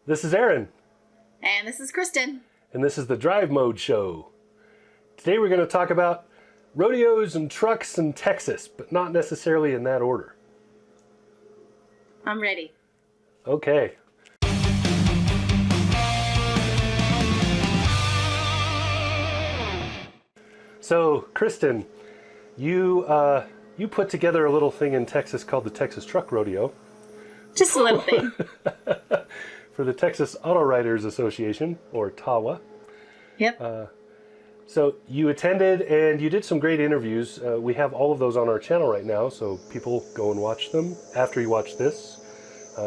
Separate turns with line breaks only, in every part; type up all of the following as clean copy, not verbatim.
This is Aaron.
And this is Kristin.
And this is the Drive Mode Show. Today we're going to talk about rodeos and trucks in Texas, but not necessarily in that order.
I'm ready.
Okay. So, Kristin, you put together a little thing in Texas called the Texas Truck Rodeo.
Just a little thing.
For the Texas Auto Writers Association, or TAWA.
Yep.
So you attended and you did some great interviews. We have all of those on our channel right now, so people go and watch them. After you watch this,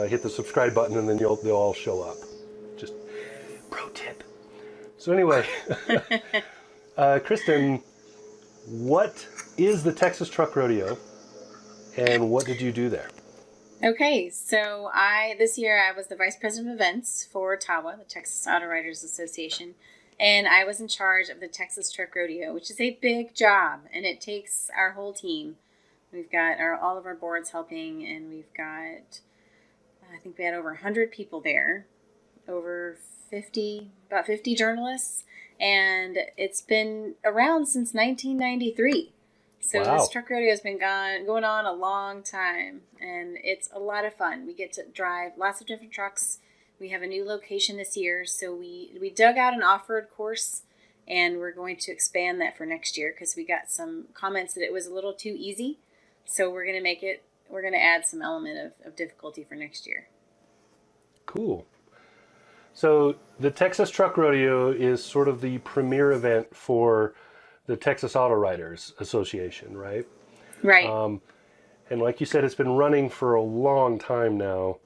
hit the subscribe button and then they'll all show up. Just pro tip. So anyway, Kristin, what is the Texas Truck Rodeo and what did you do there?
Okay, so this year I was the Vice President of Events for TAWA, the Texas Auto Writers Association, and I was in charge of the Texas Truck Rodeo, which is a big job, and it takes our whole team. We've got all of our boards helping, and we've got, I think we had over 100 people there, about 50 journalists, and it's been around since 1993. So
wow.
This truck rodeo has been going on a long time, and it's a lot of fun. We get to drive lots of different trucks. We have a new location this year, so we dug out an off-road course, and we're going to expand that for next year because we got some comments that it was a little too easy. So we're going to add some element of difficulty for next year.
Cool. So the Texas Truck Rodeo is sort of the premier event for the Texas Auto Writers Association, right?
Right.
And like you said, it's been running for a long time now,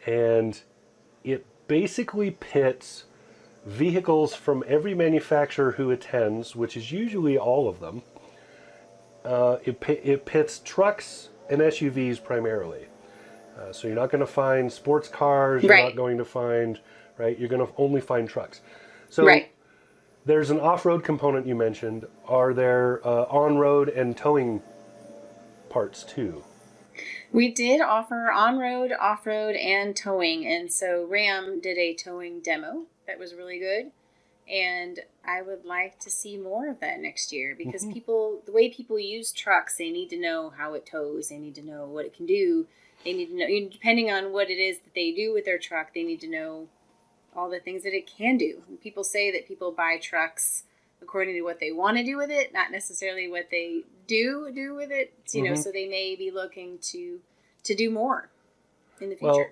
and it basically pits vehicles from every manufacturer who attends, which is usually all of them. It pits trucks and SUVs primarily. So you're not going to find sports cars, you're not going to find, right? You're going to only find trucks. So there's an off-road component you mentioned. Are there on-road and towing parts too?
We did offer on-road, off-road, and towing. And so Ram did a towing demo that was really good. And I would like to see more of that next year because the way people use trucks, they need to know how it tows. They need to know what it can do. They need to know, depending on what it is that they do with their truck, they need to know all the things that it can do. And people say that people buy trucks according to what they want to do with it, not necessarily what they do with it. You know, so they may be looking to do more in the future.
Well,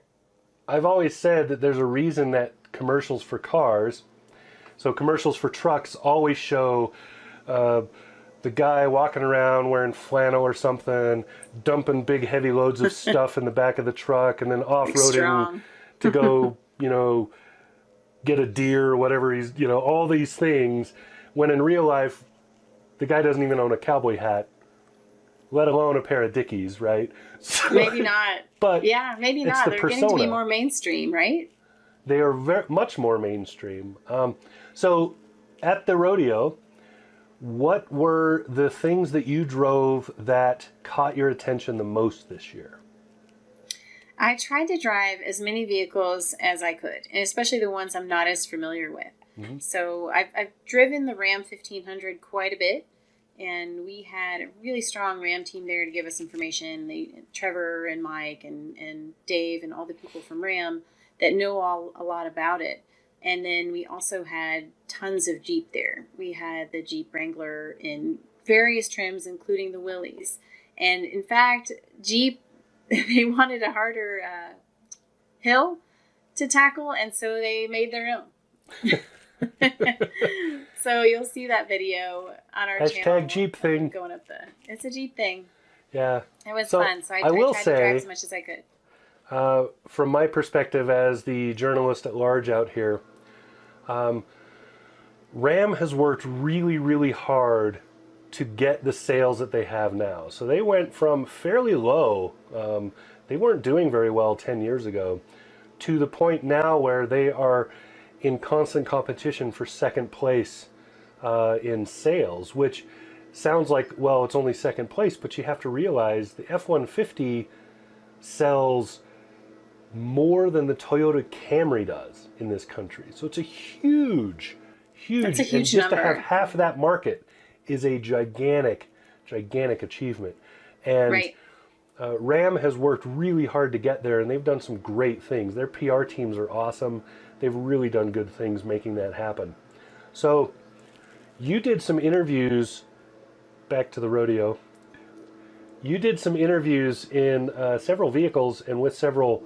I've always said that there's a reason that commercials for cars, so commercials for trucks always show the guy walking around wearing flannel or something, dumping big heavy loads of stuff in the back of the truck and then off-roading to go, get a deer or whatever he's, all these things, when in real life, the guy doesn't even own a cowboy hat, let alone a pair of Dickies, right? So,
maybe not.
But
yeah, maybe not. They're getting to be more mainstream, right?
They are much more mainstream. So at the rodeo, what were the things that you drove that caught your attention the most this year?
I tried to drive as many vehicles as I could, and especially the ones I'm not as familiar with. So I've driven the Ram 1500 quite a bit, and we had a really strong Ram team there to give us information. Trevor and Mike and Dave and all the people from Ram that know a lot about it. And then we also had tons of Jeep there. We had the Jeep Wrangler in various trims, including the Willys. And in fact, Jeep, they wanted a harder hill to tackle, and so they made their own. So you'll see that video on our channel.
Jeep thing.
Going up it's a Jeep thing.
Yeah.
It was fun, so I tried to drive as much as I could.
From my perspective as the journalist at large out here, Ram has worked really, really hard to get the sales that they have now. So they went from fairly low, they weren't doing very well 10 years ago, to the point now where they are in constant competition for second place in sales, which sounds like, well, it's only second place, but you have to realize the F-150 sells more than the Toyota Camry does in this country. So it's a huge,
That's a huge
and just
number.
to have half of that market is a gigantic achievement. And
Right.
Ram has worked really hard to get there, and they've done some great things. Their PR teams are awesome. They've really done good things making that happen. So you did some interviews, back to the rodeo. You did some interviews in several vehicles and with several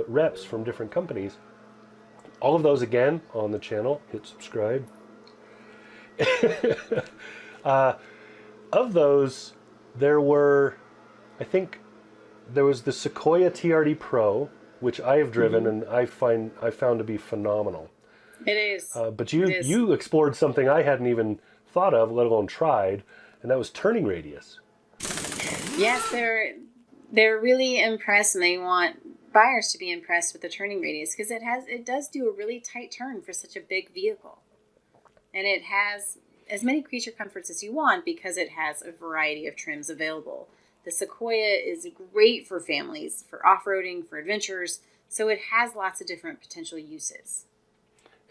reps from different companies. All of those, again, on the channel. Hit subscribe. Of those, there were, I think, there was the Sequoia TRD Pro, which I have driven and I found to be phenomenal.
It is.
But
It is.
you explored something I hadn't even thought of, let alone tried, and that was turning radius.
Yes, they're really impressed, and they want buyers to be impressed with the turning radius because it does do a really tight turn for such a big vehicle, and it has as many creature comforts as you want because it has a variety of trims available. The Sequoia is great for families, for off-roading, for adventures, so it has lots of different potential uses.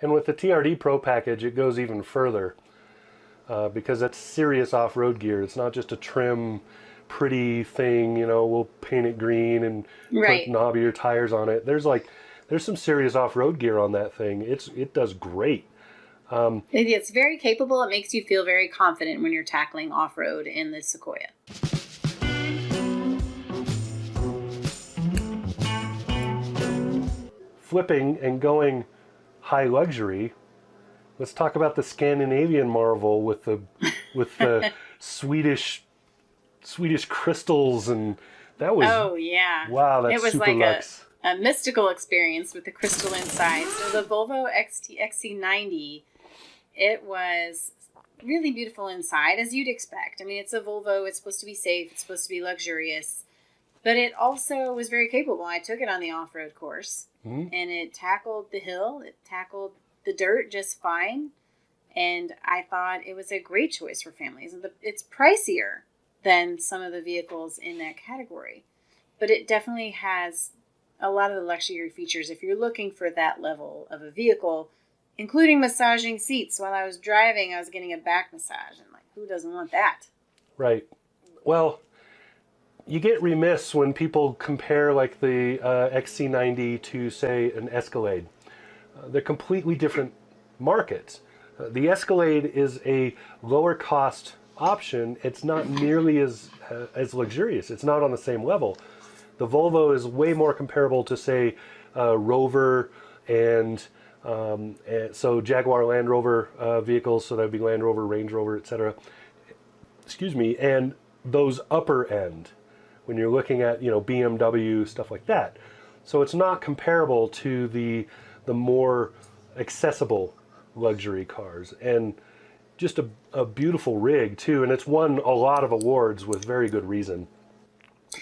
And with the TRD Pro package, it goes even further because that's serious off-road gear. It's not just a trim, pretty thing, we'll paint it green and
Right.
put knobbier tires on it. There's some serious off-road gear on that thing. It does great.
It's very capable. It makes you feel very confident when you're tackling off-road in the Sequoia.
Flipping and going high luxury, let's talk about the Scandinavian marvel with the Swedish crystals, and that was
Oh, yeah.
wow, that's
It was
super
like
luxe.
a mystical experience with the crystal inside. So the Volvo XC90, it was really beautiful inside, as you'd expect. I mean, it's a Volvo. It's supposed to be safe. It's supposed to be luxurious. But it also was very capable. I took it on the off-road course, and it tackled the hill. It tackled the dirt just fine. And I thought it was a great choice for families. It's pricier than some of the vehicles in that category. But it definitely has a lot of the luxury features if you're looking for that level of a vehicle, including massaging seats. While I was driving, I was getting a back massage. And who doesn't want that?
Right. Well, you get remiss when people compare the XC90 to, say, an Escalade. They're completely different markets. The Escalade is a lower cost option. It's not nearly as luxurious. It's not on the same level. The Volvo is way more comparable to, say, Rover and so Jaguar Land Rover vehicles. So that would be Land Rover, Range Rover, etc. Excuse me. And those upper end, when you're looking at BMW, stuff like that. So it's not comparable to the more accessible luxury cars, and just a beautiful rig too, and it's won a lot of awards with very good reason.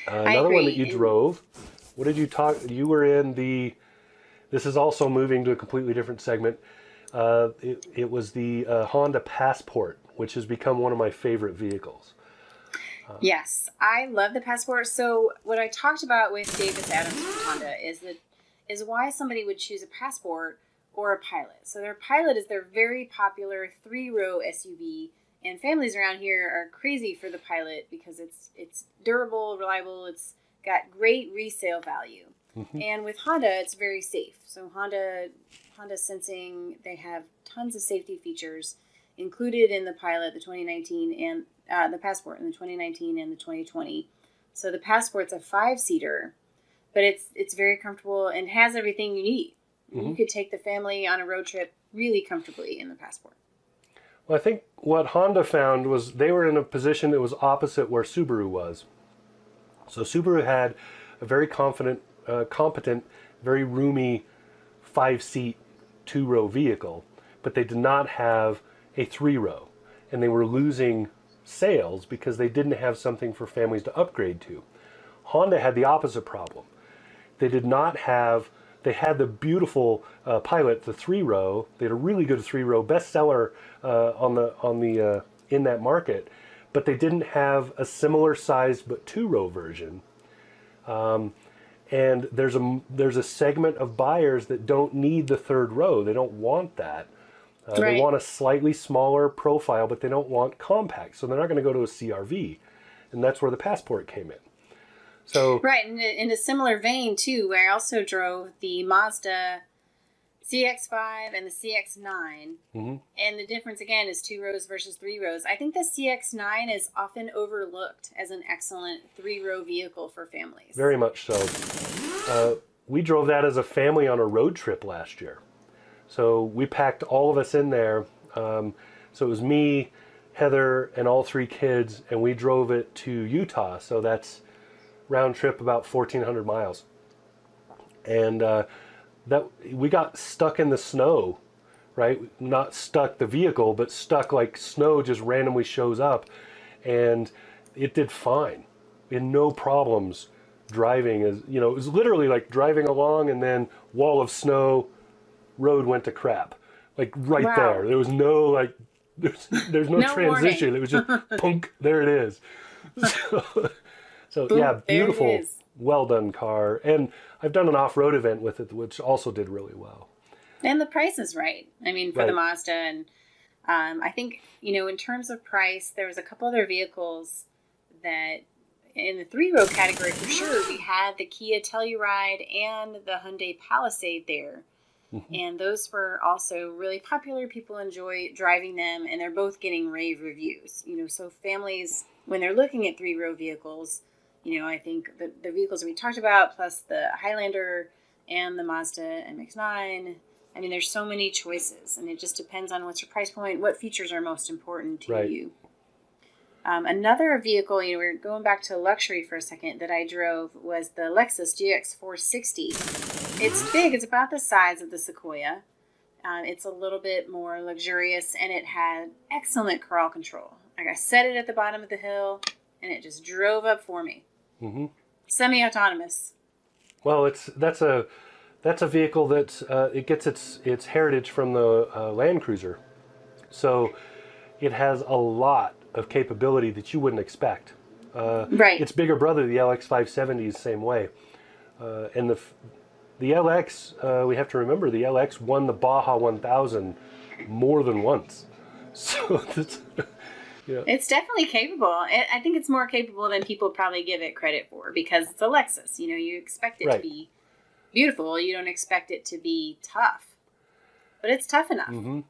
Another one that you drove, what did you talk, you were in this is also moving to a completely different segment. It was the Honda Passport, which has become one of my favorite vehicles.
Yes, I love the Passport. So what I talked about with Davis Adams from Honda is why somebody would choose a Passport or a Pilot. So their Pilot is their very popular 3-row SUV, and families around here are crazy for the Pilot because it's durable, reliable, it's got great resale value. And with Honda, it's very safe. So Honda Sensing, they have tons of safety features included in the Pilot, the 2019, and the Passport in the 2019 and the 2020. So the Passport's a 5-seater, but it's very comfortable and has everything you need. You could take the family on a road trip really comfortably in the Passport.
Well, I think what Honda found was they were in a position that was opposite where Subaru was. So Subaru had a very competent, very roomy 5-seat 2-row vehicle, but they did not have a 3-row, and they were losing sales because they didn't have something for families to upgrade to. Honda had the opposite problem. They did not have, they had the beautiful Pilot, the 3-row. They had a really good 3-row bestseller in that market, but they didn't have a similar sized but 2-row version. And there's a segment of buyers that don't need the third row. They don't want that. They
Right.
want a slightly smaller profile, but they don't want compact. So they're not going to go to a CRV. And that's where the Passport came in. So
Right, in a similar vein, too, where I also drove the Mazda CX-5 and the CX-9.
Mhm.
And the difference, again, is 2 rows versus 3 rows. I think the CX-9 is often overlooked as an excellent 3-row vehicle for families.
very much so. We drove that as a family on a road trip last year. So we packed all of us in there. So it was me, Heather, and all 3 kids, and we drove it to Utah. So that's round trip about 1,400 miles. And that we got stuck in the snow, right? Not stuck the vehicle, but stuck like snow just randomly shows up. And it did fine. We had no problems driving. As you know, it was literally like driving along and then wall of snow, road went to crap. Like right
Wow.
there. There was no like, there's no
No
transition.
warning.
It was just punk, there it is. So
Boom,
yeah,
there it
beautiful,
is.
well done car. And I've done an off-road event with it, which also did really well.
And the price is right. I mean, for the
Right.
Mazda. And I think, in terms of price, there was a couple other vehicles that, in the 3-row category for sure, we had the Kia Telluride and the Hyundai Palisade there.
Mm-hmm.
And those were also really popular. People enjoy driving them, and they're both getting rave reviews. So families, when they're looking at 3-row vehicles, I think the vehicles that we talked about, plus the Highlander and the Mazda MX-9, I mean, there's so many choices, and it just depends on what's your price point, what features are most important to
Right.
you. Another vehicle, we're going back to luxury for a second, that I drove was the Lexus Gx460. It's big. It's about the size of the Sequoia. It's a little bit more luxurious, and it had excellent crawl control. Like I set it at the bottom of the hill, and it just drove up for me.
Mm-hmm.
Semi-autonomous.
Well, that's a vehicle that it gets its heritage from the Land Cruiser, so it has a lot of capability that you wouldn't expect.
Right.
Its bigger brother, the LX570, is the same way, and the LX, we have to remember, the LX won the Baja 1000 more than once, so that's. Yeah.
It's definitely capable. I think it's more capable than people probably give it credit for, because it's a Lexus. You expect it
Right.
to be beautiful. You don't expect it to be tough. But it's tough enough.
Mm-hmm.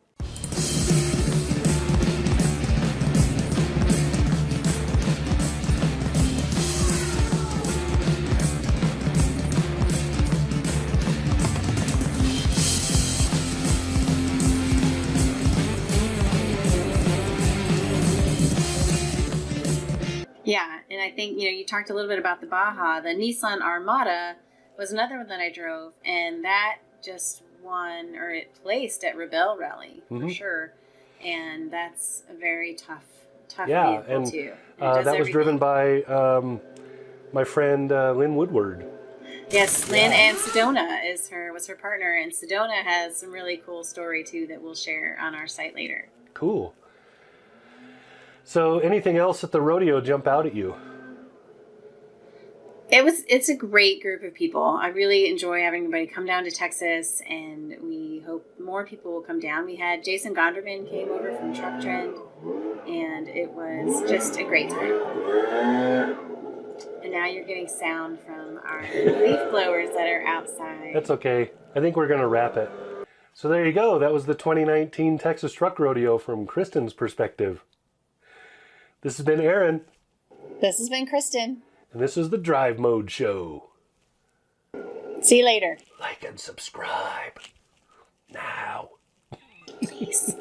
Yeah, and I think, you talked a little bit about the Baja. The Nissan Armada was another one that I drove, and that just won, or it placed at Rebel Rally, for
Mhm.
sure. And that's a very tough
Yeah,
vehicle,
and
too.
that was driven by my friend Lynn Woodward.
Yes, Lynn
Yeah.
and Sedona was her partner, and Sedona has some really cool story, too, that we'll share on our site later.
Cool. So, anything else at the rodeo jump out at you?
It's a great group of people. I really enjoy having everybody come down to Texas, and we hope more people will come down. We had Jason Gonderman came over from Truck Trend, and it was just a great time. And now you're getting sound from our leaf blowers that are outside.
That's okay. I think we're going to wrap it. So there you go. That was the 2019 Texas Truck Rodeo from Kristin's perspective. This has been Aaron.
This has been Kristin.
And this is the Drive Mode Show.
See you later.
Like and subscribe now.
Peace.